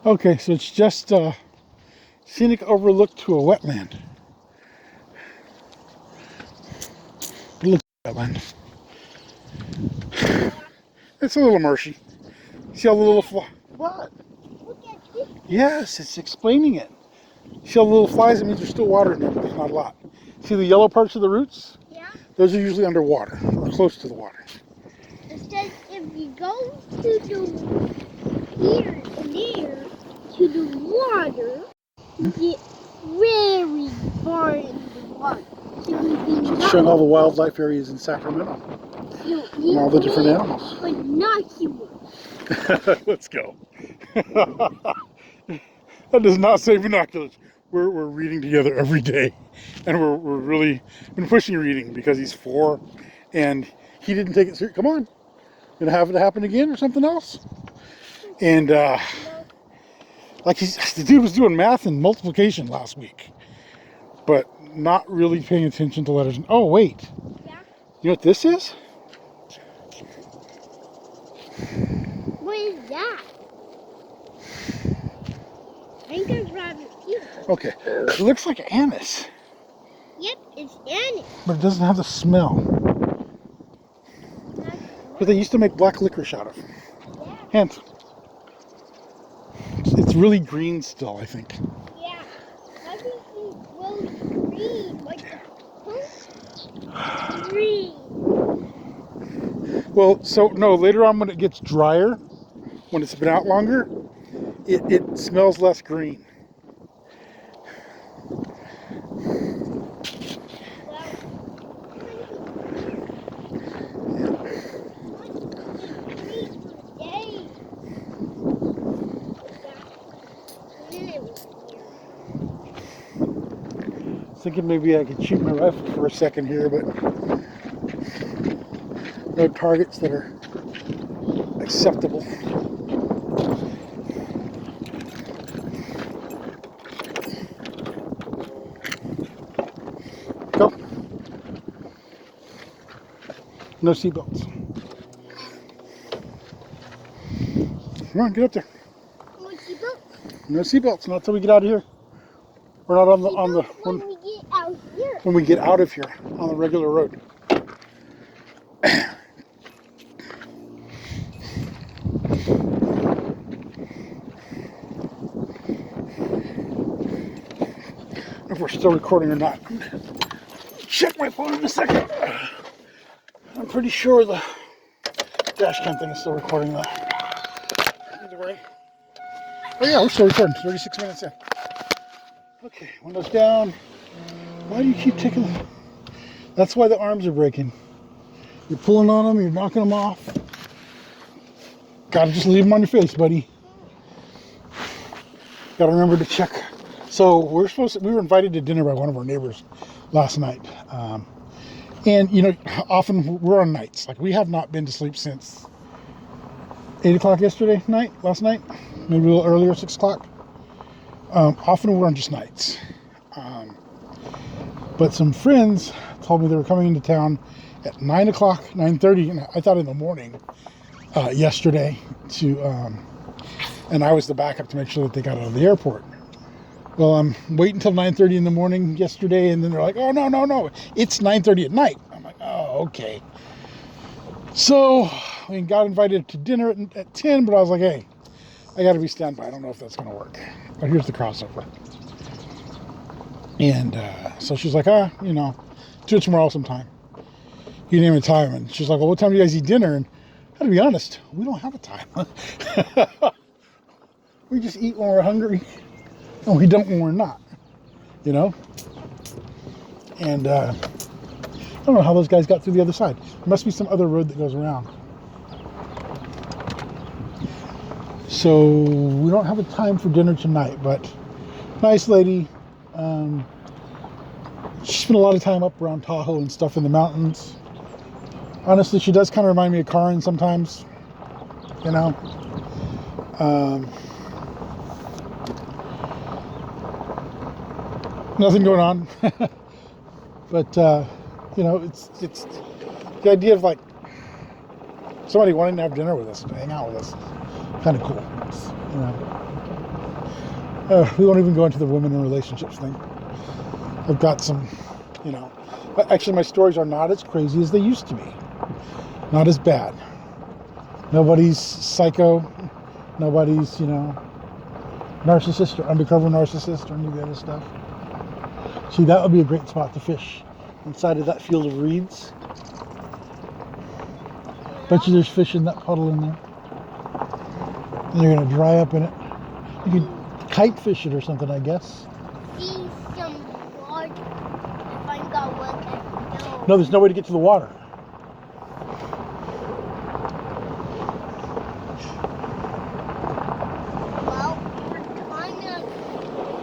Okay, so it's just scenic overlook to a wetland. It looks like a wetland. It's a little marshy. See all the little flies? What? Look at this. Yes, it's explaining it. See all the little flies? It means there's still water in there, but there's not a lot. See the yellow parts of the roots? Yeah. Those are usually underwater or close to the water. It says if you go to the here and there to the water, you get very far in the water. So you can It's showing all the wildlife areas in Sacramento and all the different animals. Binoculars. Let's go. That does not say binoculars. We're reading together every day, and we're really been pushing reading because he's 4 and he didn't take it serious. Come on, gonna have it happen again or something else? And like the dude was doing math and multiplication last week, but not really paying attention to letters. Oh wait, Yeah. you know what this is? What is that? I think it's rabbit too. Okay, it looks like anise, Yep, it's anise. but it doesn't have the smell. But they used to make black licorice out of. Yeah. Hint. It's really green still, I think. Yeah. Everything's really green. Like green. Well, so no, later on when it gets drier, when it's been out longer, it smells less green. Thinking maybe I could shoot my rifle for a second here, but no targets that are acceptable. Go. No seatbelts. Come on, get up there. No seatbelts, not till we get out of here. We're not on the when we get out here. when we get out of here on the regular road. If we're still recording or not. Check my phone in a second. I'm pretty sure the dash cam thing is still recording though. Either way. Oh yeah, we're still recording. 36 minutes in. Okay, windows down. Why do you keep taking them? That's why the arms are breaking. You're pulling on them, you're knocking them off. Gotta just leave them on your face, buddy. Gotta remember to check. So we were invited to dinner by one of our neighbors last night. And you know, often we're on nights. Like we have not been to sleep since 8 o'clock last night, maybe a little earlier, 6 o'clock. Often we're on just nights. But some friends told me they were coming into town at 9 o'clock, 9:30, and I thought in the morning yesterday and I was the backup to make sure that they got out of the airport. Well, I'm waiting until 9:30 in the morning yesterday, and then they're like, oh, no, it's 9:30 at night. I'm like, oh, okay. So we got invited to dinner at 10, but I was like, hey, I got to be standby. I don't know if that's going to work. But here's the crossover. And so she's like, do it tomorrow sometime. You name a time. And she's like, well, what time do you guys eat dinner? And I gotta be honest, we don't have a time. We just eat when we're hungry, and we don't when we're not, you know? And I don't know how those guys got through the other side. There must be some other road that goes around. So we don't have a time for dinner tonight, but nice lady. She spent a lot of time up around Tahoe and stuff in the mountains. Honestly, she does kind of remind me of Karin sometimes, you know. Nothing going on, but you know, it's the idea of like somebody wanting to have dinner with us, to hang out with us, kind of cool, you know. We won't even go into the women in relationships thing. I've got some, you know. Actually, my stories are not as crazy as they used to be. Not as bad. Nobody's psycho. Nobody's, narcissist or undercover narcissist or any of the other stuff. See, that would be a great spot to fish. Inside of that field of reeds. Bet you there's fish in that puddle in there. And you're going to dry up in it. You could kite fish it or something, I guess. See some water. If I got one, No, there's no way to get to the water. Well, we're trying to.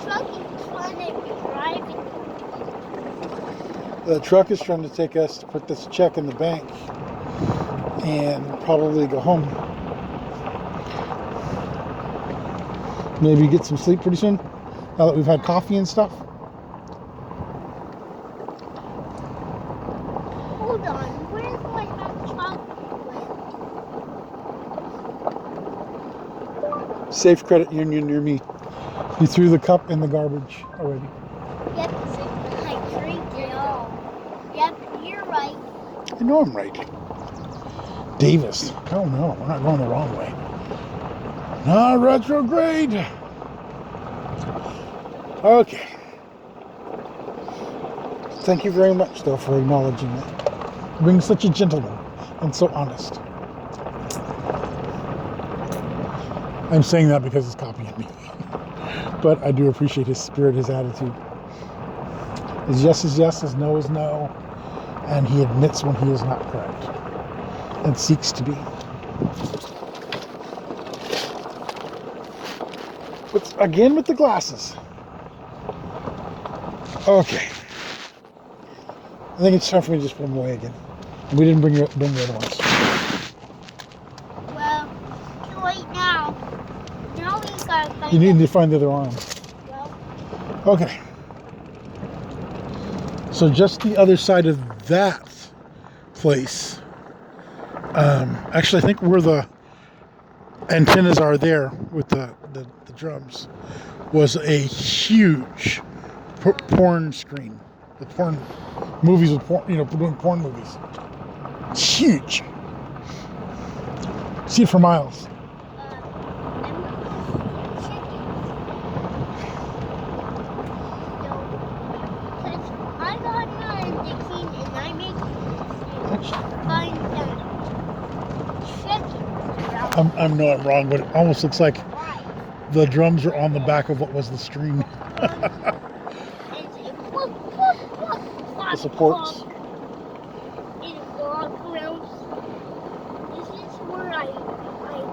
The truck is trying to drive it. The truck is trying to take us to put this check in the bank and probably go home. Maybe get some sleep pretty soon, now that we've had coffee and stuff. Hold on, where's my hot chocolate? Safe Credit Union near me. You threw the cup in the garbage already. Yep, I drink it all. Yep, you're right. I know I'm right. Davis. Oh no, we're not going the wrong way. Not retrograde. Okay. Thank you very much, though, for acknowledging that. Being such a gentleman and so honest. I'm saying that because he's copying me. But I do appreciate his spirit, his attitude. His yes is yes, his no is no. And he admits when he is not correct. And seeks to be. But again with the glasses. Okay. I think it's time for me to just put them away again. We didn't bring the other ones. Well, too late now. Now we gotta find You need to find the other arm. Well, Okay. So just the other side of that place. Actually, I think where the antennas are there with the drums was a huge porn screen with porn movies with porn, doing porn movies. It's huge. See it for miles. I got mine, Dixie, and I make find chickens around. I know I'm wrong, but it almost looks like Why? the drums are on the back of what was the screen. The supports. In log grounds. This is where I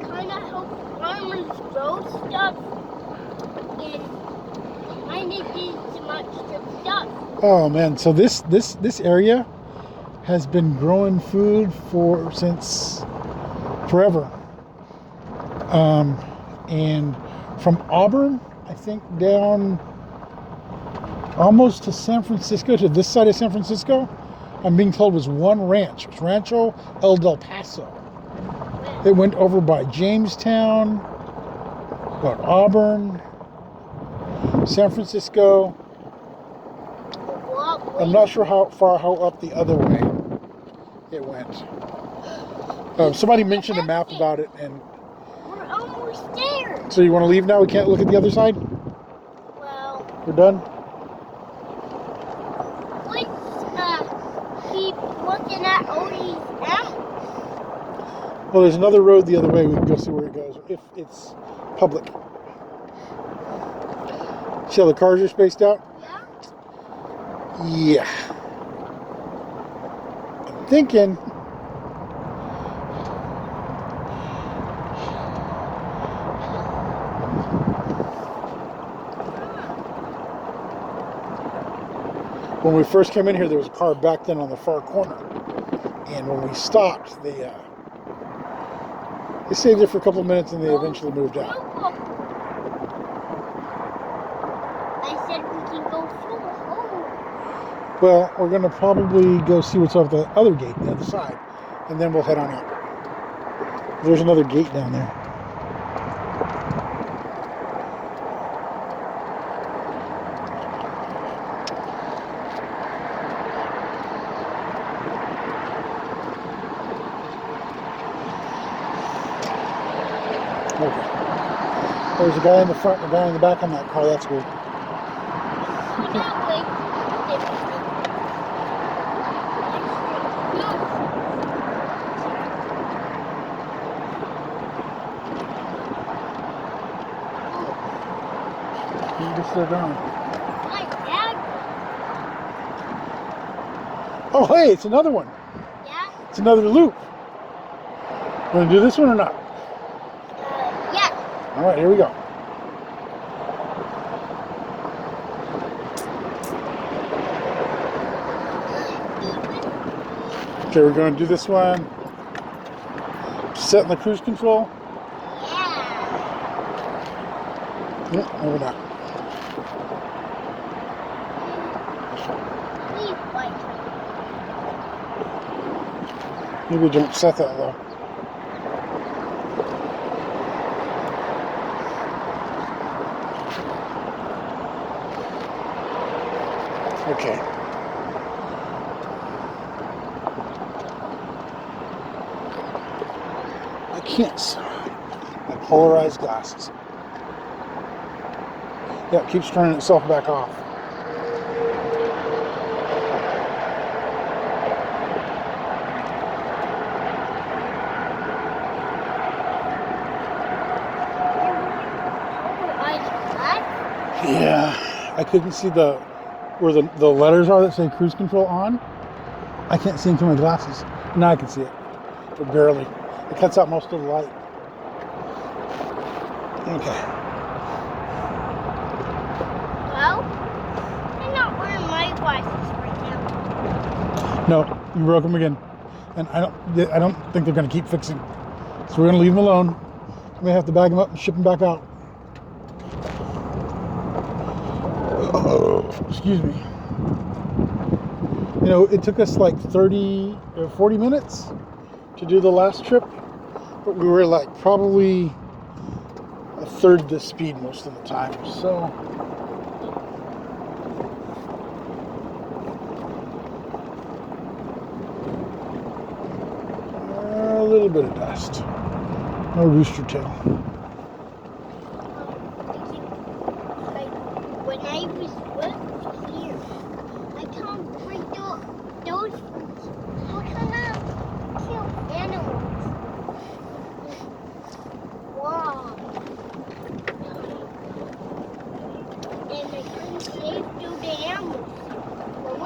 kind of help farmers grow stuff. And I didn't do so much good stuff. Oh man, so this area has been growing food since forever. And from Auburn, I think down almost to San Francisco, to this side of San Francisco, I'm being told was one ranch. It was Rancho El Del Paso. It went over by Jamestown, about Auburn, San Francisco. I'm not sure how up the other way it went. Somebody mentioned a map about it, and We're almost there. so you want to leave now? We can't look at the other side? Well, We're done? let's keep looking at all these maps. Well, there's another road the other way. We can go see where it goes, if it's public. See how the cars are spaced out? Yeah? Yeah. I'm thinking. When we first came in here, there was a car backed in on the far corner. And when we stopped, they saved it for a couple of minutes and they eventually moved out. I said we can go through the hole. Well, we're going to probably go see what's off the other gate, the other side, and then we'll head on out. There's another gate down there. Okay. There's a guy in the front and a guy in the back on that car. That's weird. That way. You just they're gone. My dad. Oh, hey, it's another one. Yeah. It's another loop. Want to do this one or not? Yeah. All right, here we go. Okay, we're going to do this one. Setting the cruise control. Yeah. No, we're not. Please, white. Maybe don't set that low. Okay. I can't see. My polarized glasses. Yeah, it keeps turning itself back off. Yeah, I couldn't see where the letters are that say cruise control on. I can't see them through my glasses. Now I can see it, but barely. It cuts out most of the light. Okay. Well, I'm not wearing my glasses right now. No, you broke them again, and I don't think they're going to keep fixing. So we're going to leave them alone. We may have to bag them up and ship them back out. Excuse me. You know, it took us like 30 or 40 minutes to do the last trip, but we were like probably a third the speed most of the time. So a little bit of dust. No rooster tail. When I was here, I can't bring those fruits. How can I kill animals? Wow. And I couldn't save the animals. Well,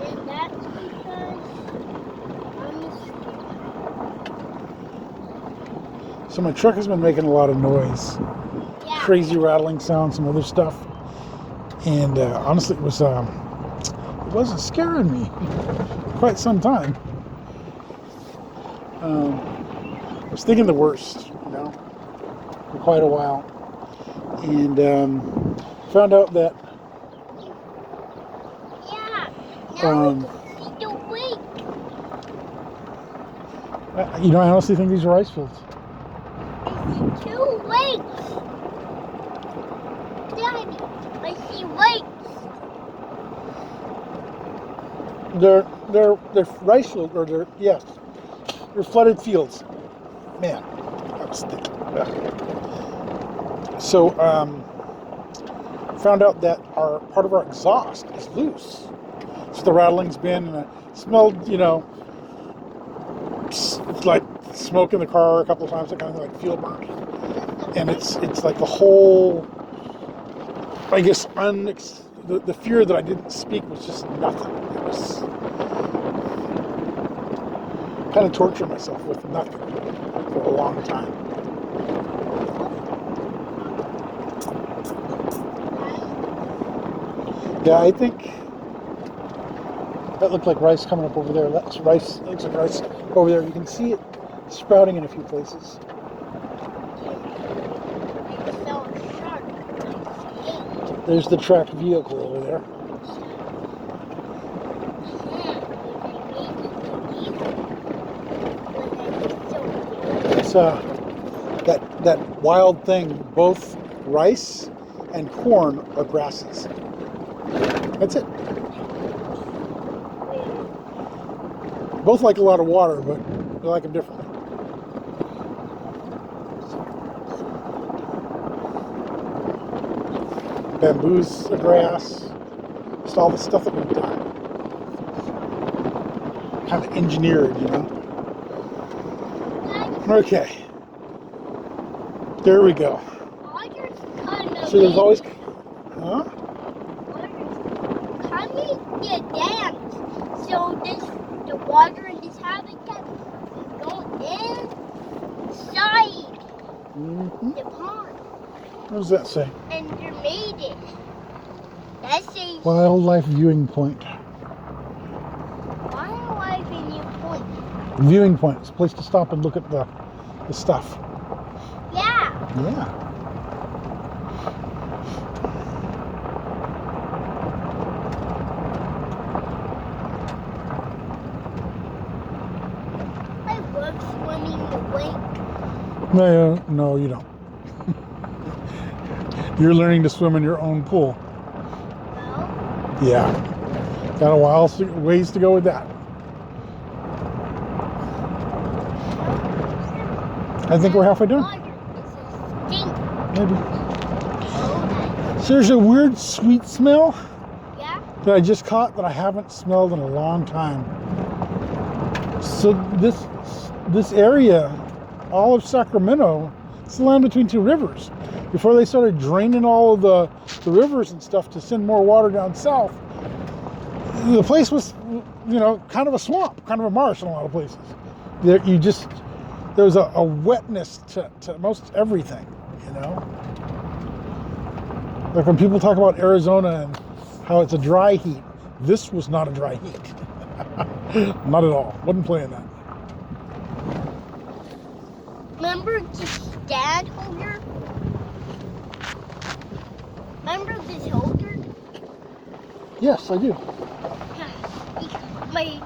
and that's because I'm scared. So my truck has been making a lot of noise. Yeah. Crazy rattling sound, some other stuff. And honestly, it wasn't scaring me for quite some time. I was thinking the worst, for quite a while. And found out that Yeah. Now I can see the wake. I honestly think these are ice fields. I see 2 lakes. Daddy, I see lakes. They're rice fields, or they're flooded fields. Man, that was thick. Ugh. So found out that part of our exhaust is loose. So the rattling's been, and it smelled, it's like smoke in the car a couple of times. It kind of like fuel burn, and it's like the whole. I guess the fear that I didn't speak was just nothing. It was kind of torturing myself with nothing for a long time. Yeah, I think that looked like rice coming up over there. That's rice. It looks like rice over there. You can see it sprouting in a few places. There's the tracked vehicle over there. It's that wild thing. Both rice and corn are grasses. That's it. Both like a lot of water, but they like them differently. bamboos, grass, just all the stuff that we've done. Kind of engineered, you know. Okay. There we go. Water's kind of So there's always, huh? water's coming the dams. So the water in this habitat go inside the pond. What does that say? And you made it. That says Wildlife viewing point. wildlife in your point. Viewing point. It's a place to stop and look at the stuff. Yeah. Yeah. I love swimming the lake. No, you don't. You're learning to swim in your own pool. Well, Yeah. Got a while, ways to go with that. I think we're halfway done. water is a stink. Maybe. Oh, So there's a weird sweet smell yeah. that I just caught that I haven't smelled in a long time. So this area, all of Sacramento, it's the land between two rivers. Before they started draining all of the rivers and stuff to send more water down south, the place was, you know, kind of a swamp, kind of a marsh in a lot of places. There was a wetness to most everything, you know. Like when people talk about Arizona and how it's a dry heat, this was not a dry heat. Not at all. Wasn't playing that. Remember this dad holder? Remember this holder? Yes, I do. My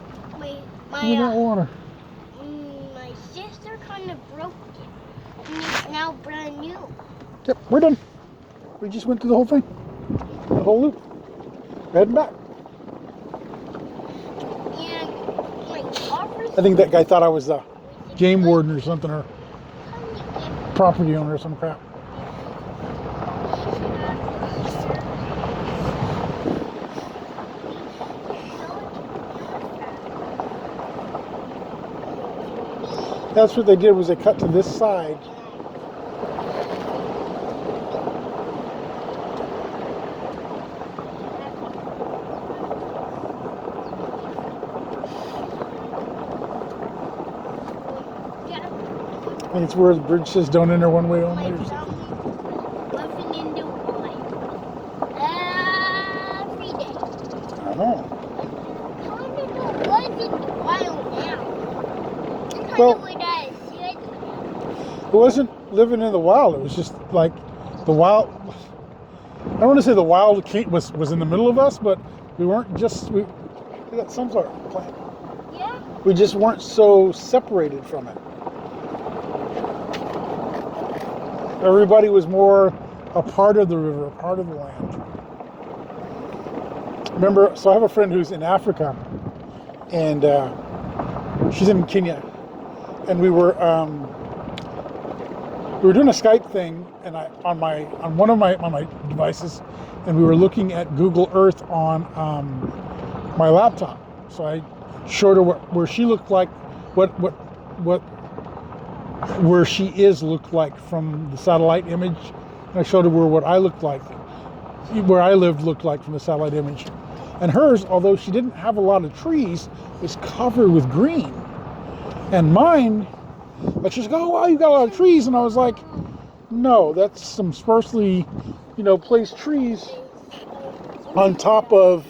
Look at that water. my sister kind of broke it, and it's now brand new. Yep, we're done. We just went through the whole thing. The whole loop. We're heading back. And my office. I think that guy thought I was the game warden or something, or property owner or some crap. That's what they did, was they cut to this side. I think it's where the bridge says don't enter one way only. My Or something. family living in the wild every day. I don't know. Kind of live in the wild now. That's kind Well- of what I said. It wasn't living in the wild. It was just like the wild. I don't want to say the wild was in the middle of us, but we weren't just. We got sunflower plant. Yeah. We just weren't so separated from it. Everybody was more a part of the river, a part of the land. Remember, so I have a friend who's in Africa, and she's in Kenya, and we were doing a Skype thing, and on one of my devices, and we were looking at Google Earth on my laptop. So I showed her where she looked like, what where she looked like from the satellite image. And I showed her what I looked like, where I lived looked like from the satellite image. And hers, although she didn't have a lot of trees, was covered with green. And mine, but she's like, oh wow, you got a lot of trees. And I was like, no, that's some sparsely, placed trees on top of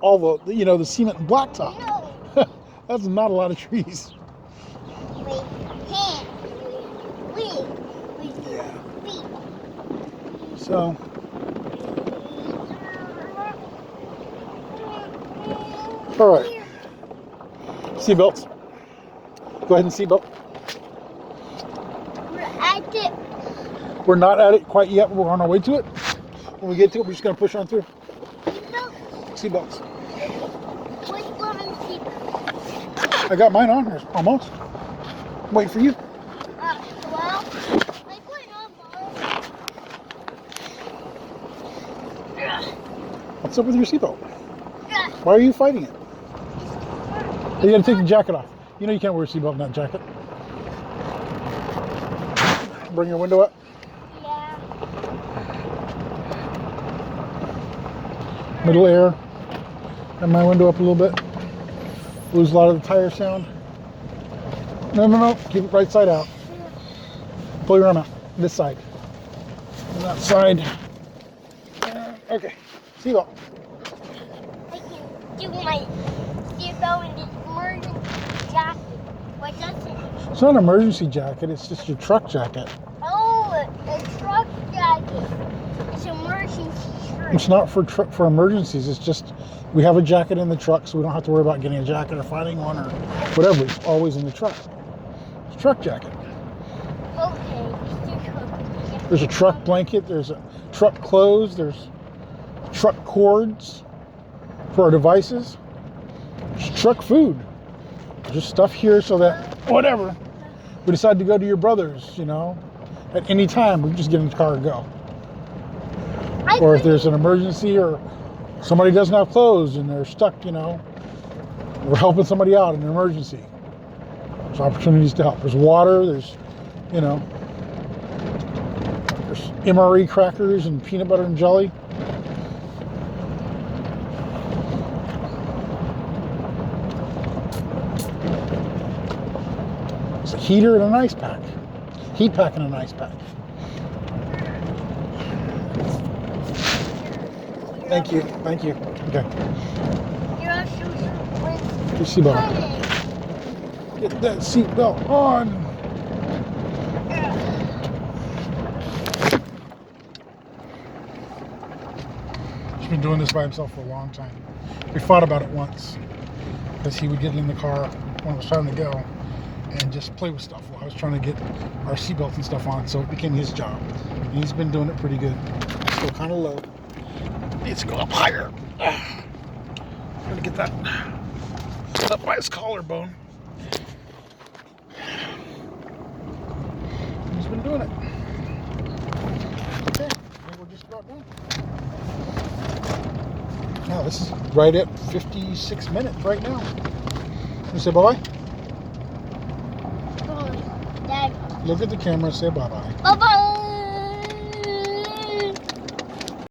all the cement and blacktop. No. That's not a lot of trees. With hands. With Yeah. feet. So, all right. Seatbelts. Go ahead and seatbelt. We're at it. We're not at it quite yet. We're on our way to it. When we get to it, we're just going to push on through. Seatbelt. Seatbelts. Which one is seatbelt? I got mine on here, almost. Waiting for you. Well, I put on mine. What's up with your seatbelt? Why are you fighting it? You gotta take the jacket off. You know you can't wear a seatbelt in that jacket. Bring your window up. Yeah. Middle air. And my window up a little bit. Lose a lot of the tire sound. No. Keep it right side out. Pull your arm out. This side. And that side. Okay. Seatbelt. I can do my seatbelt in the emergency jacket. What does it? It's not an emergency jacket. It's just your truck jacket. Oh, a truck jacket. It's an emergency shirt. It's not for emergencies. It's just we have a jacket in the truck, so we don't have to worry about getting a jacket or finding one or whatever. It's always in the truck. It's a truck jacket. Okay. There's a truck blanket. There's a truck clothes. There's truck cords for our devices. There's truck food. Just stuff here so that whatever we decide to go to your brother's, at any time, we can just get in the car and go. Or if there's an emergency or somebody doesn't have clothes and they're stuck, we're helping somebody out in an emergency. There's opportunities to help. There's water, there's MRE crackers and peanut butter and jelly. There's a heater and an ice pack. Heat pack and an ice pack. Thank you. Okay. You're also Get your seatbelt on. Get that seatbelt on. He's been doing this by himself for a long time. We fought about it once because he would get in the car when it was time to go and just play with stuff while I was trying to get our seatbelt and stuff on, so it became his job. And he's been doing it pretty good. Still kind of low. Needs to go up higher. Trying to get that up by his collarbone. He's been doing it. Okay, maybe we're just about done. Now this is right at 56 minutes right now. You say bye-bye? Dad. Look at the camera and say bye-bye. Bye-bye.